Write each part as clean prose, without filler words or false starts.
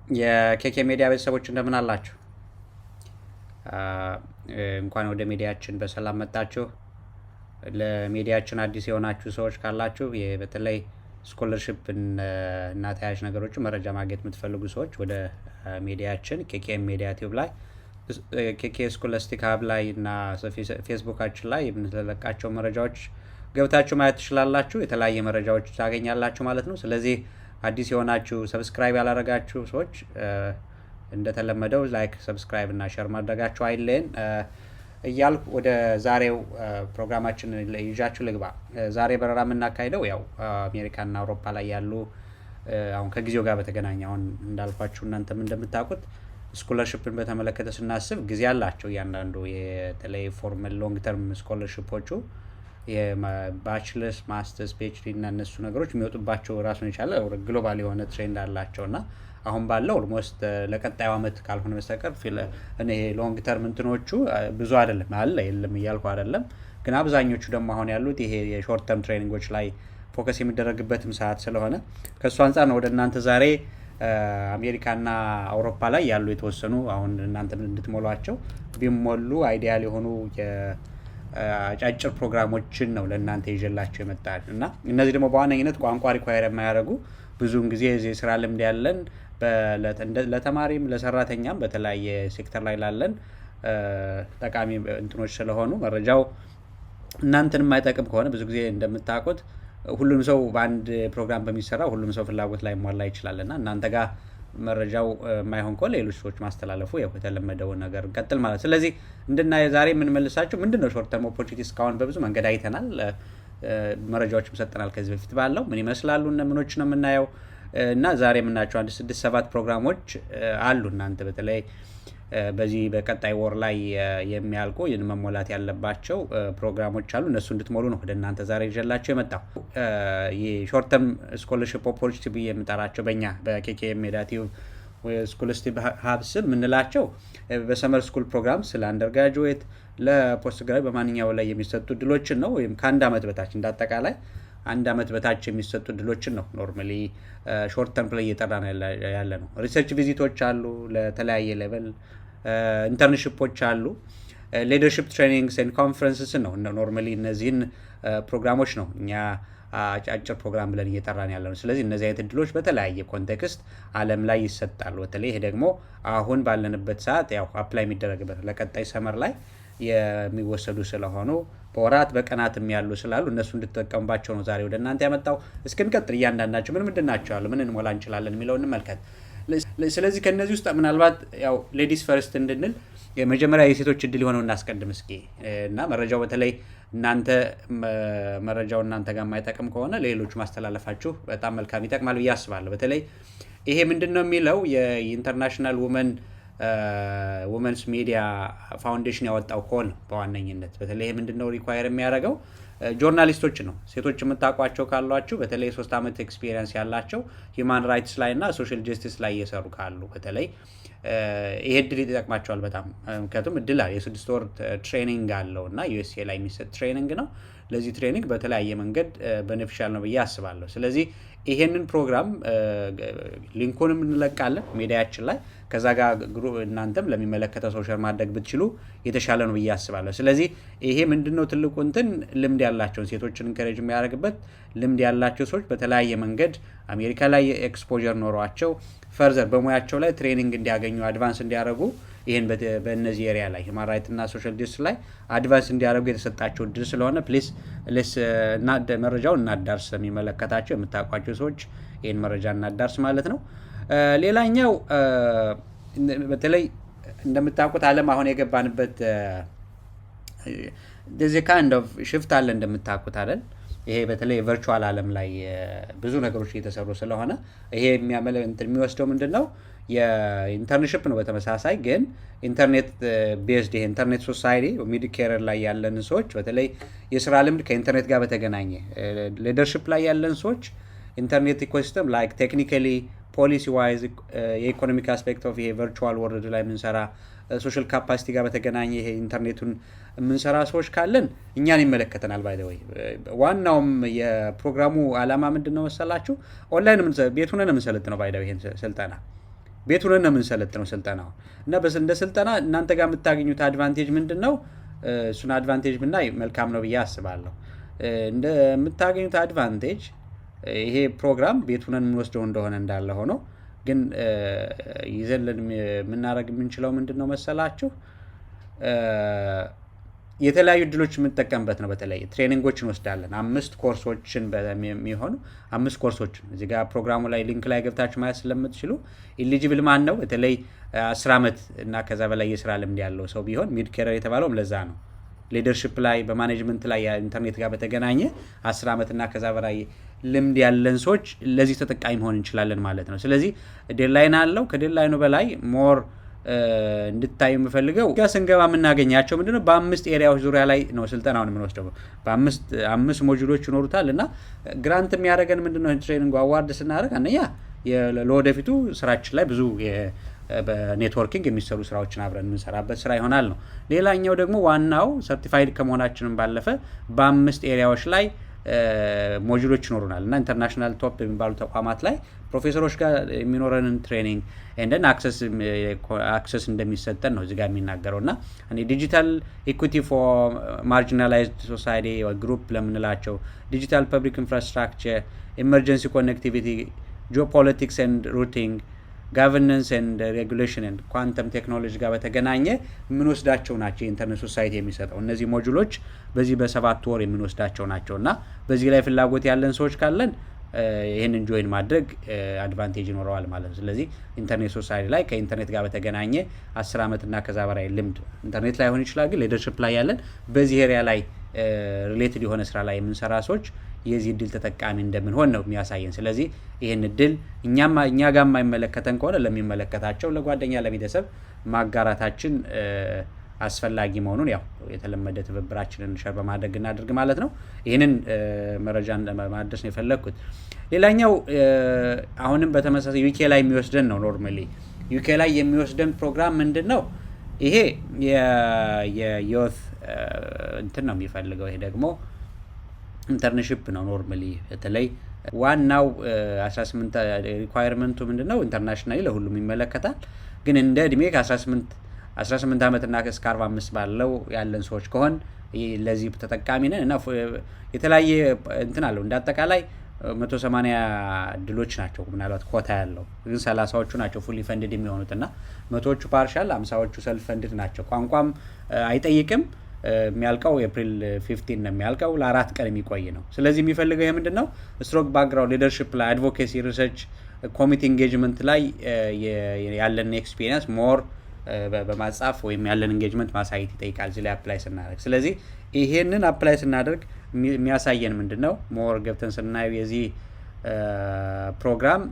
የኬኬ ሚዲያ ቤተሰቦች እንደምን አላችሁ? እንኳን ወደ ሚዲያችን በሰላም መጣችሁ። ለሚዲያችን አዲስ የሆናችሁ ሰዎች ካላችሁ በተለይ ስኮለርሺፕ እና ተያያዥ ነገሮች መረጃ ማግኘት የምትፈልጉ ሰዎች ወደ ሚዲያችን ኬኬ ሚዲያ ቲዩብ ላይ ኬኬ ስኮላስቲክ ሀብ ላይ እና ፌስቡካችን ላይ የምንለቃቸው መረጃዎች ገብታችሁ ማየት ትችላላችሁ። የተለያየ መረጃዎች ታገኛላችሁ ማለት ነው። ስለዚህ አዲስ የሆናችሁ ሰብስክራይብ ያላረጋችሁ ሰዎች እንደተለመደው ላይክ፣ ሰብስክራይብ እና ሼር ማድረጋችሁ አይለየን እያልኩ ወደ ዛሬው ፕሮግራማችን ይዣችሁ ልግባ። ዛሬ በረራ የምናካሄደው ያው አሜሪካና አውሮፓ ላይ ያሉ አሁን ከጊዜው ጋር በተገናኘ አሁን እንዳልኳችሁ እናንተም እንደምታውቁት ስኮለርሺፕን በተመለከተ ስናስብ ጊዜ አላቸው እያንዳንዱ የተለይ ፎርማል ሎንግ ተርም ስኮለርሺፖቹ የባችለርስ፣ ማስተርስ፣ ፒኤችዲ እና እነሱ ነገሮች የሚወጡባቸው ራሱን የቻለ ግሎባል የሆነ ትሬንድ አላቸው እና አሁን ባለው ኦልሞስት ለቀጣዩ አመት ካልሆነ በስተቀር እኔ ሎንግ ተርም እንትኖቹ ብዙ አይደለም አለ የለም እያልኩ አይደለም፣ ግን አብዛኞቹ ደግሞ አሁን ያሉት ይሄ የሾርት ተርም ትሬኒንጎች ላይ ፎከስ የሚደረግበትም ሰዓት ስለሆነ ከእሱ አንጻር ነው ወደ እናንተ ዛሬ አሜሪካና አውሮፓ ላይ ያሉ የተወሰኑ አሁን እናንተ እንድትሞሏቸው ቢሞሉ አይዲያል የሆኑ አጫጭር ፕሮግራሞችን ነው ለእናንተ ይዤላቸው የመጣል እና እነዚህ ደግሞ በዋነኝነት ቋንቋ ሪኳየር የማያደርጉ ብዙውን ጊዜ የስራ ልምድ ያለን ለተማሪም ለሰራተኛም በተለያየ ሴክተር ላይ ላለን ጠቃሚ እንትኖች ስለሆኑ መረጃው እናንተን የማይጠቅም ከሆነ ብዙ ጊዜ እንደምታውቁት ሁሉም ሰው በአንድ ፕሮግራም በሚሰራ ሁሉም ሰው ፍላጎት ላይ ሟላ ይችላልና እናንተ ጋር መረጃው የማይሆን ከሆነ ሌሎች ሰዎች ማስተላለፉ ያው የተለመደው ነገር እንቀጥል ማለት። ስለዚህ እንድናየ ዛሬ የምንመልሳቸው ምንድነው ሾርት ተርም ኦፖርቹኒቲስ እስካሁን በብዙ መንገድ አይተናል፣ መረጃዎችም ሰጠናል። ከዚህ በፊት ባለው ምን ይመስላሉ እና ምኖች ነው የምናየው እና ዛሬ የምናያቸው 1-6-7 ፕሮግራሞች አሉ። እናንተ በተለይ በዚህ በቀጣይ ወር ላይ የሚያልቁ መሞላት ያለባቸው ፕሮግራሞች አሉ። እነሱ እንድትሞሉ ነው ወደ እናንተ ዛሬ ይዤላቸው የመጣው። የሾርት ተርም ስኮለርሺፕ ኦፖርቹኒቲ ብዬ የምጠራቸው በእኛ በኬኬ ሚዲያ ቲዩብ ስኮላስቲክ ሀብስ የምንላቸው በሰመር ስኩል ፕሮግራም ስለ አንደርግራጁዌት ለፖስት ግራጁዌት በማንኛው ላይ የሚሰጡ እድሎችን ነው። ወይም ከአንድ አመት በታች እንዳጠቃላይ አንድ አመት በታች የሚሰጡ እድሎችን ነው ኖርማሊ ሾርት ተርም ላይ እየጠራ ነው ያለ ነው። ሪሰርች ቪዚቶች አሉ ለተለያየ ሌቨል፣ ኢንተርንሺፖች አሉ፣ ሊደርሺፕ ትሬኒንግስ ኤንድ ኮንፈረንስስ ነው ኖርማሊ እነዚህን ፕሮግራሞች ነው እኛ አጫጭር ፕሮግራም ብለን እየጠራን ያለ ነው። ስለዚህ እነዚህ አይነት እድሎች በተለያየ ኮንቴክስት ዓለም ላይ ይሰጣሉ። በተለይ ይሄ ደግሞ አሁን ባለንበት ሰዓት ያው አፕላይ የሚደረግበት ለቀጣይ ሰመር ላይ የሚወሰዱ ስለሆኑ በወራት በቀናትም ያሉ ስላሉ እነሱ እንድትጠቀሙባቸው ነው ዛሬ ወደ እናንተ ያመጣው። እስክንቀጥል እያንዳንዳቸው ምን ናቸው ያሉ ምን እንሞላ እንችላለን የሚለውን እንመልከት። ስለዚህ ከነዚህ ውስጥ ምናልባት ያው ሌዲስ ፈርስት እንድንል የመጀመሪያ የሴቶች እድል የሆነው እናስቀድም እስኪ እና መረጃው በተለይ መረጃው እናንተ ጋር የማይጠቅም ከሆነ ሌሎች ማስተላለፋችሁ በጣም መልካም ይጠቅማል ብዬ አስባለሁ። በተለይ ይሄ ምንድነው የሚለው የኢንተርናሽናል ውመንስ ሚዲያ ፋውንዴሽን ያወጣው ኮል በዋነኝነት በተለይ ምንድነው ሪኳየር የሚያደርገው ጆርናሊስቶች ነው። ሴቶች የምታውቋቸው ካሏችሁ በተለይ 3 አመት ኤክስፒሪየንስ ያላቸው ሂውማን ራይትስ ላይ እና ሶሻል ጀስቲስ ላይ እየሰሩ ካሉ በተለይ ይሄ እድል ይጠቅማቸዋል በጣም። ምክንያቱም እድል የ6 ወር ትሬኒንግ አለው እና ዩኤስኤ ላይ የሚሰጥ ትሬኒንግ ነው። ለዚህ ትሬኒንግ በተለያየ መንገድ ቤኔፊሻል ነው ብዬ አስባለሁ። ስለዚህ ይሄንን ፕሮግራም ሊንኩንም እንለቃለን ሚዲያችን ላይ ከዛ ጋር እናንተም ለሚመለከተው ሰው ሼር ማድረግ ብትችሉ የተሻለ ነው ብዬ አስባለሁ። ስለዚህ ይሄ ምንድነው ትልቁ ልምድ ያላቸውን ሴቶችን ኢንከሬጅ የሚያደርግበት ልምድ ያላቸው ሰዎች በተለያየ መንገድ አሜሪካ ላይ ኤክስፖዠር ኖሯቸው ፈርዘር በሙያቸው ላይ ትሬኒንግ እንዲያገኙ አድቫንስ እንዲያደርጉ ይሄን በእነዚህ ኤሪያ ላይ ሂውማን ራይት እና ሶሻል ጀስቲስ ላይ አድቫንስ እንዲያደርጉ የተሰጣቸው እድል ስለሆነ ፕሊስ መረጃውን እናዳርስ። የሚመለከታቸው የምታውቋቸው ሰዎች ይሄን መረጃ እናዳርስ ማለት ነው። ሌላኛው በተለይ እንደምታውቁት ዓለም አሁን የገባንበት እንደዚህ kind of shift አለ እንደምታውቁት አይደል? ይሄ በተለይ ቨርቹዋል ዓለም ላይ ብዙ ነገሮች እየተሰሩ ስለሆነ ይሄ የሚወስደው ምንድነው የኢንተርንሺፕ ነው። በተመሳሳይ ግን ኢንተርኔት ቤዝድ ኢንተርኔት ሶሳይቲ ሚዲኬር ላይ ያለን ሰዎች በተለይ የስራ ልምድ ከኢንተርኔት ጋር በተገናኘ ሊደርሺፕ ላይ ያለን ሰዎች ኢንተርኔት ኢኮሲስተም ላይክ ቴክኒካሊ ፖሊሲ ዋይዝ የኢኮኖሚክ አስፔክት ኦፍ ይሄ ቨርቹዋል ወርልድ ላይ የምንሰራ ሶሻል ካፓሲቲ ጋር በተገናኘ ይሄ ኢንተርኔቱን የምንሰራ ሰዎች ካለን እኛን ይመለከተናል። ባይ ዘ ወይ ዋናውም የፕሮግራሙ ዓላማ ምንድነው መሰላችሁ? ኦንላይን ቤት ሆነን የምንሰለጥነው ባይ ዘ ወይ ይሄን ስልጠና ቤት ሆነን ነው የምንሰለጥነው ስልጠናው እና እንደ ስልጠና እናንተ ጋር የምታገኙት አድቫንቴጅ ምንድን ነው? እሱን አድቫንቴጅ ብናይ መልካም ነው ብዬ አስባለሁ። እንደምታገኙት አድቫንቴጅ ይሄ ፕሮግራም ቤት ሆነን የምንወስደው እንደሆነ እንዳለ ሆኖ ግን ይዘልን የምናደርግ የምንችለው ምንድን ነው መሰላችሁ? የተለያዩ እድሎች የምንጠቀምበት ነው። በተለይ ትሬኒንጎችን እንወስዳለን። 5 ኮርሶችን የሚሆኑ 5 ኮርሶችን እዚህ ጋር ፕሮግራሙ ላይ ሊንክ ላይ ገብታችሁ ማየት ስለምትችሉ ኢሊጂብል ማን ነው? በተለይ 10 ዓመት እና ከዛ በላይ የስራ ልምድ ያለው ሰው ቢሆን ሚድ ኬሪየር የተባለውም ለዛ ነው። ሊደርሺፕ ላይ በማኔጅመንት ላይ ኢንተርኔት ጋር በተገናኘ 10 ዓመት እና ከዛ በላይ ልምድ ያለን ሰዎች ለዚህ ተጠቃሚ መሆን እንችላለን ማለት ነው። ስለዚህ ዴድላይን አለው። ከዴድላይኑ በላይ ሞር እንድታዩ የምፈልገው ጋር ስንገባ የምናገኛቸው ምንድነው በ5 ኤሪያዎች ዙሪያ ላይ ነው ስልጠናውን የምንወስደው። በ5 ሞጁሎች ይኖሩታል እና ግራንት የሚያደርገን ምንድነው ትሬኒንግ አዋርድ ስናደርግ አንደኛ ለወደፊቱ ስራችን ላይ ብዙ በኔትወርኪንግ የሚሰሩ ስራዎችን አብረን የምንሰራበት ስራ ይሆናል ነው። ሌላኛው ደግሞ ዋናው ሰርቲፋይድ ከመሆናችንም ባለፈ በ5 ኤሪያዎች ላይ ሞጁሎች ይኖሩናል እና ኢንተርናሽናል ቶፕ የሚባሉ ተቋማት ላይ ፕሮፌሰሮች ጋር የሚኖረንን ትሬኒንግ እንደን አክሰስ እንደሚሰጠን ነው እዚህ ጋር የሚናገረው እና ዲጂታል ኢኩዊቲ ፎር ማርጂናላይዝድ ሶሳይቲ ግሩፕ ለምንላቸው ዲጂታል ፐብሊክ ኢንፍራስትራክቸር፣ ኢመርጀንሲ ኮኔክቲቪቲ፣ ጂኦፖለቲክስ ኤንድ ሩቲንግ፣ ጋቨርነንስ ኤንድ ሬጉሌሽን ኤንድ ኳንተም ቴክኖሎጂ ጋር በተገናኘ የምንወስዳቸው ናቸው። የኢንተርኔት ሶሳይቲ የሚሰጠው እነዚህ ሞጁሎች በዚህ በ7 ወር የምንወስዳቸው ናቸው እና በዚህ ላይ ፍላጎት ያለን ሰዎች ካለን ይህንን ጆይን ማድረግ አድቫንቴጅ ይኖረዋል ማለት ነው። ስለዚህ ኢንተርኔት ሶሳይቲ ላይ ከኢንተርኔት ጋር በተገናኘ 10 ዓመት እና ከዛ በላይ ልምድ ኢንተርኔት ላይ ሆን ይችላል፣ ግን ሊደርሺፕ ላይ ያለን በዚህ ኤሪያ ላይ ሪሌትድ የሆነ ስራ ላይ የምንሰራ ሰዎች የዚህ እድል ተጠቃሚ እንደምንሆን ነው የሚያሳየን። ስለዚህ ይህን እድል እኛ ጋር የማይመለከተን ከሆነ ለሚመለከታቸው ለጓደኛ ለቤተሰብ ማጋራታችን አስፈላጊ መሆኑን ያው የተለመደ ትብብራችንን ሸር በማድረግ እናድርግ ማለት ነው። ይህንን መረጃ ማድረስ ነው የፈለግኩት። ሌላኛው አሁንም በተመሳሳይ ዩኬ ላይ የሚወስደን ነው። ኖርማሊ ዩኬ ላይ የሚወስደን ፕሮግራም ምንድን ነው? ይሄ የዩት እንትን ነው የሚፈልገው። ይሄ ደግሞ ኢንተርንሺፕ ነው። ኖርማሊ በተለይ ዋናው 18 ሪኳየርመንቱ ምንድነው? ኢንተርናሽናሊ ለሁሉም ይመለከታል። ግን እንደ እድሜ ከ18 ዓመት እና እስከ 45 ባለው ያለን ሰዎች ከሆን ለዚህ ተጠቃሚ ነን እና የተለያየ እንትን አለው። እንዳጠቃላይ 180 ድሎች ናቸው ምናልባት ኮታ ያለው፣ ግን 30ዎቹ ናቸው ፉሊ ፈንድድ የሚሆኑት እና 100ዎቹ ፓርሻል፣ 50ዎቹ ሰልፍ ፈንድድ ናቸው። ቋንቋም አይጠይቅም። የሚያልቀው ኤፕሪል 15 ነው የሚያልቀው። ለ4 ቀን የሚቆይ ነው። ስለዚህ የሚፈልገው ምንድን ነው? ስትሮንግ ባክግራውንድ ሊደርሺፕ ላይ፣ አድቮኬሲ፣ ሪሰርች፣ ኮሚቴ ኢንጌጅመንት ላይ ያለን ኤክስፒሪየንስ ሞር በማጻፍ ወይም ያለን ኢንጌጅመንት ማሳየት ይጠይቃል እዚህ ላይ አፕላይ ስናደርግ። ስለዚህ ይሄንን አፕላይ ስናደርግ የሚያሳየን ምንድን ነው? ሞር ገብተን ስናየው የዚህ ፕሮግራም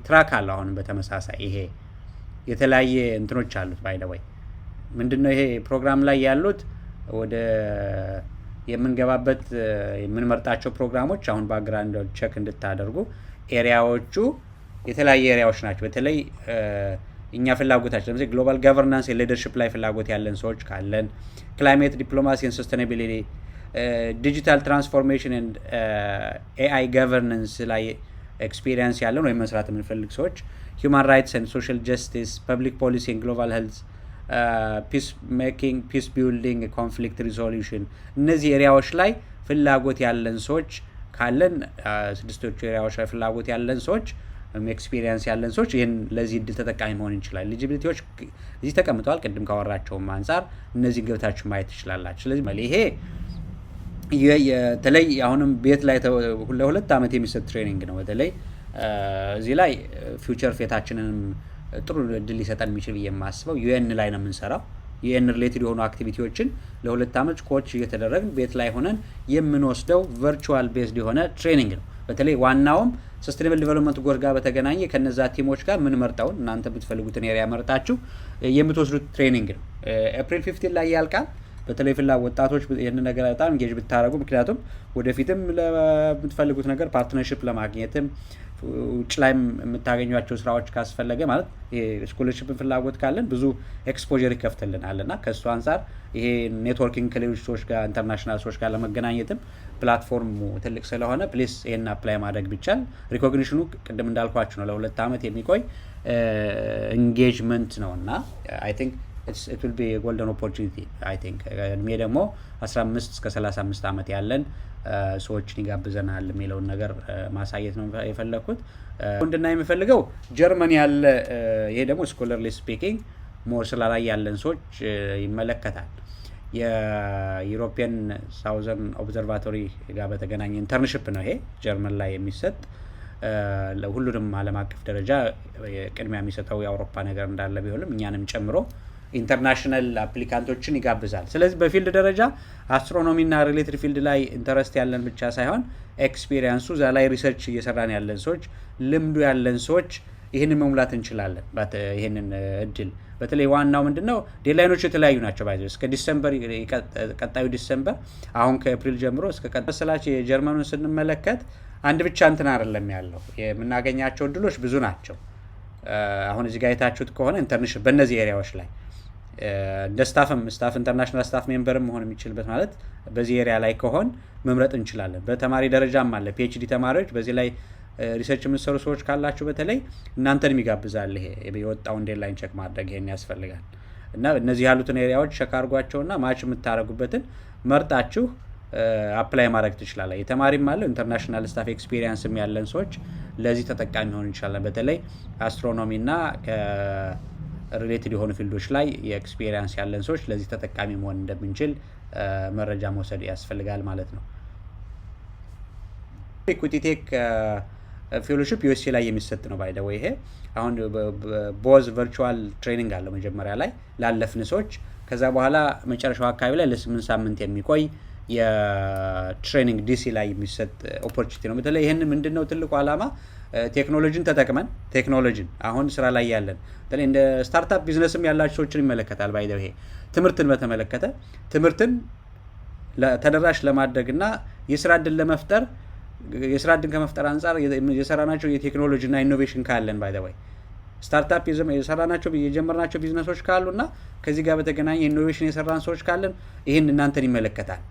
ትራክ አለ። አሁንም በተመሳሳይ ይሄ የተለያየ እንትኖች አሉት። ባይ ዘ ወይ ምንድነው ይሄ ፕሮግራም ላይ ያሉት ወደ የምንገባበት የምንመርጣቸው ፕሮግራሞች አሁን ባክግራውንድ ቼክ እንድታደርጉ ኤሪያዎቹ የተለያየ ኤሪያዎች ናቸው። በተለይ እኛ ፍላጎታችን ለምሳሌ ግሎባል ገቨርናንስ የሊደርሺፕ ላይ ፍላጎት ያለን ሰዎች ካለን፣ ክላይሜት ዲፕሎማሲ ኤንድ ሰስቴናቢሊቲ፣ ዲጂታል ትራንስፎርሜሽን ኤንድ ኤአይ ገቨርናንስ ላይ ኤክስፒሪየንስ ያለን ወይም መስራት የምንፈልግ ሰዎች፣ ሂውማን ራይትስ ኤንድ ሶሻል ጀስቲስ፣ ፐብሊክ ፖሊሲ ኤንድ ግሎባል ሄልዝ፣ ፒስ ሜኪንግ፣ ፒስ ቢልዲንግ፣ ኮንፍሊክት ሪዞሉሽን እነዚህ ኤሪያዎች ላይ ፍላጎት ያለን ሰዎች ካለን 6ቶቹ ኤሪያዎች ላይ ፍላጎት ያለን ሰዎች ኤክስፒሪየንስ ያለን ሰዎች ይህን ለዚህ እድል ተጠቃሚ መሆን እንችላል። ኤሊጂቢሊቲዎች እዚህ ተቀምጠዋል። ቅድም ካወራቸውም አንጻር እነዚህ ገብታችሁ ማየት ትችላላችሁ። ስለዚህ ይሄ የተለይ አሁንም ቤት ላይ ለ2 ዓመት የሚሰጥ ትሬኒንግ ነው። በተለይ እዚህ ላይ ፊውቸር ፌታችንንም ጥሩ እድል ሊሰጠን የሚችል ብዬ የማስበው ዩኤን ላይ ነው የምንሰራው። ዩኤን ሪሌትድ የሆኑ አክቲቪቲዎችን ለ2 ዓመት ኮች እየተደረግን ቤት ላይ ሆነን የምንወስደው ቨርቹዋል ቤዝድ የሆነ ትሬኒንግ ነው። በተለይ ዋናውም ሰስቴናብል ዲቨሎፕመንት ጎል ጋር በተገናኘ ከነዛ ቲሞች ጋር ምን መርጣውን እናንተ ብትፈልጉትን ኤሪያ መርጣችሁ የምትወስዱት ትሬኒንግ ነው። ኤፕሪል 15 ላይ ያልቃል። በተለይ ወጣቶች ይህን ነገር በጣም እንጌጅ ብታደረጉ፣ ምክንያቱም ወደፊትም ለምትፈልጉት ነገር ፓርትነርሺፕ ለማግኘትም ውጭ ላይም የምታገኟቸው ስራዎች ካስፈለገ ማለት ይሄ ስኮለርሺፕ ፍላጎት ካለን ብዙ ኤክስፖዠር ይከፍትልናል እና ከእሱ አንጻር ይሄ ኔትወርኪንግ ከሌሎች ሰዎች ጋር ኢንተርናሽናል ሰዎች ጋር ለመገናኘትም ፕላትፎርሙ ትልቅ ስለሆነ ፕሊስ ይሄን አፕላይ ማድረግ ቢቻል ሪኮግኒሽኑ ቅድም እንዳልኳችሁ ነው ለ2 ዓመት የሚቆይ ኤንጌጅመንት ነው እና አይ ቲንክ it will be a golden opportunity I think እድሜ ደግሞ 15 እስከ 35 ዓመት ያለን ሰዎችን ይጋብዘናል የሚለውን ነገር ማሳየት ነው የፈለኩት። ወንድና የሚፈልገው ጀርመን ያለ ይሄ ደግሞ ስኮለርሊ ስፒኪንግ ሞር ላይ ያለን ሰዎች ይመለከታል። የዩሮፒያን ሳውዘርን ኦብዘርቫቶሪ ጋር በተገናኘ ኢንተርንሺፕ ነው ይሄ ጀርመን ላይ የሚሰጥ ለሁሉንም ዓለም አቀፍ ደረጃ ቅድሚያ የሚሰጠው የአውሮፓ ነገር እንዳለ ቢሆንም እኛንም ጨምሮ ኢንተርናሽናል አፕሊካንቶችን ይጋብዛል። ስለዚህ በፊልድ ደረጃ አስትሮኖሚ እና ሪሌትድ ፊልድ ላይ ኢንተረስት ያለን ብቻ ሳይሆን ኤክስፒሪየንሱ እዛ ላይ ሪሰርች እየሰራን ያለን ሰዎች ልምዱ ያለን ሰዎች ይህንን መሙላት እንችላለን። ይህንን እድል በተለይ ዋናው ምንድነው ዴድላይኖቹ የተለያዩ ናቸው። ባይዘ እስከ ዲሰምበር ቀጣዩ ዲሰምበር አሁን ከኤፕሪል ጀምሮ እስከ ቀጣዩ የጀርመኑን ስንመለከት አንድ ብቻ እንትን አይደለም ያለው የምናገኛቸው እድሎች ብዙ ናቸው። አሁን እዚህ ጋር የታችሁት ከሆነ ኢንተርንሺፕ በእነዚህ ኤሪያዎች ላይ እንደ ስታፍ ኢንተርናሽናል ስታፍ ሜምበርም መሆን የሚችልበት ማለት በዚህ ኤሪያ ላይ ከሆን መምረጥ እንችላለን። በተማሪ ደረጃም አለ ፒኤችዲ ተማሪዎች በዚህ ላይ ሪሰርች የምትሰሩ ሰዎች ካላችሁ በተለይ እናንተንም ይጋብዛል። ይሄ የወጣውን ዴድላይን ቼክ ማድረግ ይሄን ያስፈልጋል እና እነዚህ ያሉትን ኤሪያዎች ቼክ አድርጓቸውና ማች የምታደርጉበትን መርጣችሁ አፕላይ ማድረግ ትችላላችሁ። የተማሪም አለ ኢንተርናሽናል ስታፍ ኤክስፒሪየንስም ያለን ሰዎች ለዚህ ተጠቃሚ ሆን እንችላለን። በተለይ አስትሮኖሚ እና ሪሌትድ የሆኑ ፊልዶች ላይ የኤክስፒሪየንስ ያለን ሰዎች ለዚህ ተጠቃሚ መሆን እንደምንችል መረጃ መውሰድ ያስፈልጋል ማለት ነው። ኢኩዊቲ ቴክ ፌሎሺፕ ዩኤስኤ ላይ የሚሰጥ ነው ባይ ዘ ወይ። ይሄ አሁን ቦዝ ቨርቹዋል ትሬኒንግ አለው መጀመሪያ ላይ ላለፍን ሰዎች፣ ከዛ በኋላ መጨረሻው አካባቢ ላይ ለ8 ሳምንት የሚቆይ የትሬኒንግ ዲሲ ላይ የሚሰጥ ኦፖርቹኒቲ ነው። በተለይ ይሄን ምንድነው ትልቁ ዓላማ ቴክኖሎጂን ተጠቅመን ቴክኖሎጂን አሁን ስራ ላይ ያለን በተለይ እንደ ስታርታፕ ቢዝነስም ያላችሁ ሰዎችን ይመለከታል። ባይ ዘ ወይ ትምህርትን በተመለከተ ትምህርትን ተደራሽ ለማድረግና የስራ ዕድል ለመፍጠር የስራ ዕድል ከመፍጠር አንፃር የሰራናቸው የቴክኖሎጂና ኢኖቬሽን ካለን ባይ ዘ ወይ ስታርታፕ የሰራናቸው የጀመርናቸው ቢዝነሶች ካሉና ከዚህ ጋር በተገናኘ ኢኖቬሽን የሰራን ሰዎች ካለን ይህን እናንተን ይመለከታል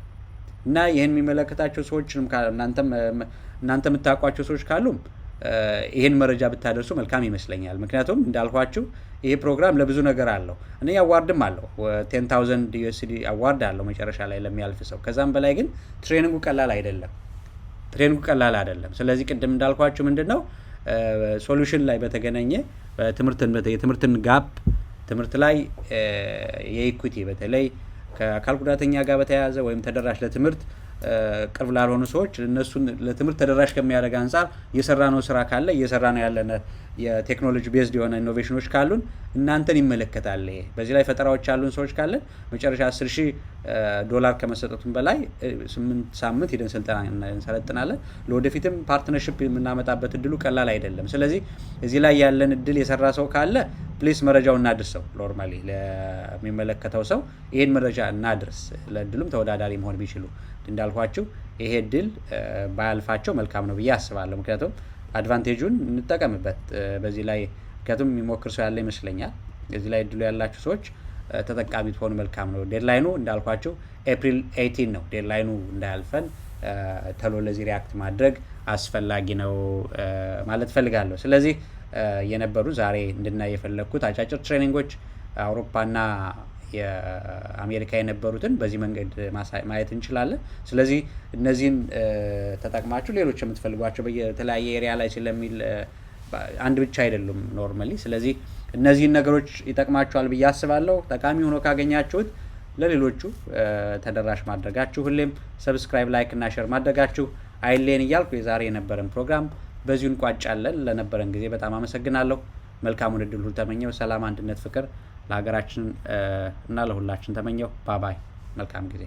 እና ይህን የሚመለከታቸው ሰዎችንም እናንተ የምታውቋቸው ሰዎች ካሉም ይህን መረጃ ብታደርሱ መልካም ይመስለኛል። ምክንያቱም እንዳልኳችሁ ይሄ ፕሮግራም ለብዙ ነገር አለው እና አዋርድም አለው $10,000 USD አዋርድ አለው መጨረሻ ላይ ለሚያልፍ ሰው። ከዛም በላይ ግን ትሬኒንጉ ቀላል አይደለም። ስለዚህ ቅድም እንዳልኳችሁ ምንድነው ሶሉሽን ላይ በተገናኘ የትምህርትን ጋፕ ትምህርት ላይ የኢኩዊቲ በተለይ ከአካል ጉዳተኛ ጋር በተያያዘ ወይም ተደራሽ ለትምህርት ቅርብ ላልሆኑ ሰዎች እነሱን ለትምህርት ተደራሽ ከሚያደርግ አንፃር የሰራነው ስራ ካለ እየሰራነው ያለነ የቴክኖሎጂ ቤዝድ የሆነ ኢኖቬሽኖች ካሉን እናንተን ይመለከታል። ይሄ በዚህ ላይ ፈጠራዎች ያሉን ሰዎች ካለን መጨረሻ $10,000 ከመሰጠቱም በላይ 8 ሳምንት ሄደን ስልጠና እንሰለጥናለን። ለወደፊትም ፓርትነርሺፕ የምናመጣበት እድሉ ቀላል አይደለም። ስለዚህ እዚህ ላይ ያለን እድል የሰራ ሰው ካለ ፕሊስ መረጃውን እናድርሰው። ኖርማሊ ለሚመለከተው ሰው ይሄን መረጃ እናድርስ። ለእድሉም ተወዳዳሪ መሆን ቢችሉ እንዳልኳችሁ ይሄ እድል ባያልፋቸው መልካም ነው ብዬ አስባለሁ። ምክንያቱም አድቫንቴጁን እንጠቀምበት በዚህ ላይ ምክንያቱም የሚሞክር ሰው ያለ ይመስለኛል። እዚህ ላይ እድሉ ያላችሁ ሰዎች ተጠቃሚ ትሆኑ መልካም ነው። ዴድላይኑ እንዳልኳችሁ ኤፕሪል 18 ነው። ዴድላይኑ እንዳያልፈን ተሎ ለዚህ ሪያክት ማድረግ አስፈላጊ ነው ማለት ፈልጋለሁ። ስለዚህ የነበሩ ዛሬ እንድናይ የፈለኩት አጫጭር ትሬኒንጎች አውሮፓና የአሜሪካ የነበሩትን በዚህ መንገድ ማየት እንችላለን። ስለዚህ እነዚህን ተጠቅማችሁ ሌሎች የምትፈልጓቸው በየተለያየ ኤሪያ ላይ ስለሚል አንድ ብቻ አይደሉም ኖርማሊ። ስለዚህ እነዚህን ነገሮች ይጠቅማችኋል ብዬ አስባለሁ። ጠቃሚ ሆኖ ካገኛችሁት ለሌሎቹ ተደራሽ ማድረጋችሁ፣ ሁሌም ሰብስክራይብ፣ ላይክ እና ሼር ማድረጋችሁ አይሌን እያልኩ የዛሬ የነበረን ፕሮግራም በዚሁ እንቋጫለን። ለነበረን ጊዜ በጣም አመሰግናለሁ። መልካሙን እድል ሁሉ ተመኘው። ሰላም፣ አንድነት፣ ፍቅር ለሀገራችን እና ለሁላችን ተመኘው። ባባይ። መልካም ጊዜ